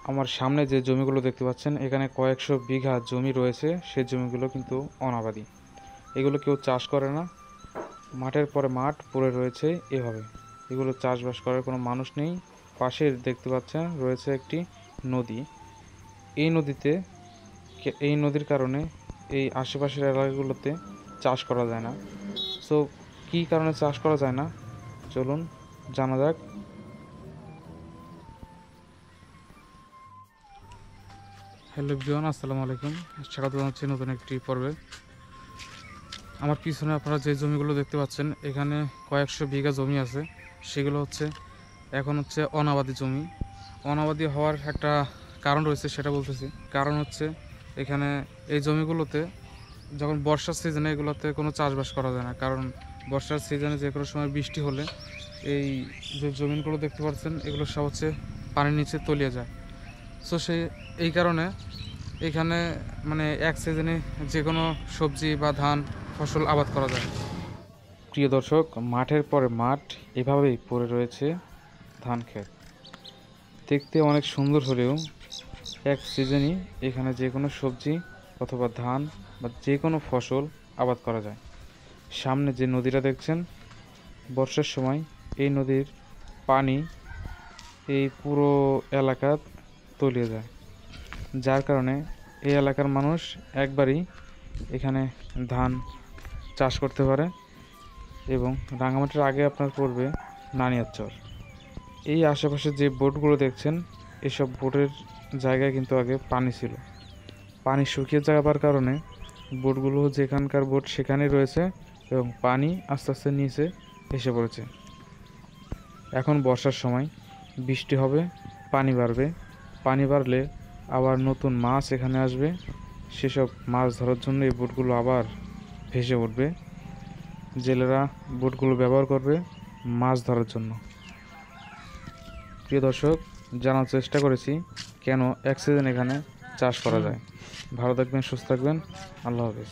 আমার সামনে যে জমিগুলো দেখতে পাচ্ছেন, এখানে কয়েকশো বিঘা জমি রয়েছে। সেই জমিগুলো কিন্তু অনাবাদি, এগুলো কেউ চাষ করে না। মাঠের পরে মাঠ পড়ে রয়েছে এভাবে, এগুলো চাষবাস করার কোনো মানুষ নেই। পাশে দেখতে পাচ্ছেন রয়েছে একটি নদী। এই নদীতে এই নদীর কারণে এই আশেপাশের এলাকাগুলোতে চাষ করা যায় না। সো কী কারণে চাষ করা যায় না, চলুন জানা যাক। হ্যালো এভরিওয়ান, আসসালামু আলাইকুম। স্বাগত জানাচ্ছি নতুন একটি পর্বে। আমার পিছনে আপনারা যে জমিগুলো দেখতে পাচ্ছেন, এখানে কয়েকশো বিঘা জমি আছে। সেগুলো এখন অনাবাদি জমি। অনাবাদি হওয়ার একটা কারণ রয়েছে, সেটা বলতেছি। কারণ এখানে এই জমিগুলোতে যখন বর্ষার সিজনে এগুলোতে কোনো চাষবাস করা যায় না। কারণ বর্ষার সিজনে যে কোনো সময় বৃষ্টি হলে এই যে জমিগুলো দেখতে পাচ্ছেন, এগুলো সব পানির নিচে তলিয়ে যায়। সো এই কারণে এখানে এক সিজনে যে কোনো সবজি বা ধান ফসল আবাদ করা যায়। প্রিয় দর্শক, মাঠের পরে মাঠ এভাবেই পড়ে রয়েছে ধান ক্ষেত। দেখতে অনেক সুন্দর হলেও এক সিজনই এখানে যে কোনো সবজি অথবা ধান বা যে কোনো ফসল আবাদ করা যায়। সামনে যে নদীটা দেখছেন, বর্ষার সময় এই নদীর পানি এই পুরো এলাকা তলিয়ে যায়, যার কারণে এই এলাকার মানুষ একবারই এখানে ধান চাষ করতে পারে। এবং রাঙামাটির আগে আপনার পড়বে নানিয়ারচর। এই আশেপাশে যে বোটগুলো দেখছেন, এসব বোটের জায়গায় কিন্তু আগে পানি ছিল। পানি শুকিয়ে যাওয়ার কারণে বোটগুলো যেখানকার বোট সেখানেই রয়েছে এবং পানি আস্তে আস্তে নিচে এসে পড়েছে। এখন বর্ষার সময় বৃষ্টি হবে, পানি বাড়বে। পানি বাড়লে আবার নতুন মাছ এখানে আসবে। সেসব মাছ ধরার জন্য এই বোটগুলো আবার ভেসে উঠবে। জেলেরা বোটগুলো ব্যবহার করবে মাছ ধরার জন্য। প্রিয় দর্শক, জানার চেষ্টা করেছি কেন এক সিজন এখানে চাষ করা যায়। ভালো থাকবেন, সুস্থ থাকবেন। আল্লাহ হাফেজ।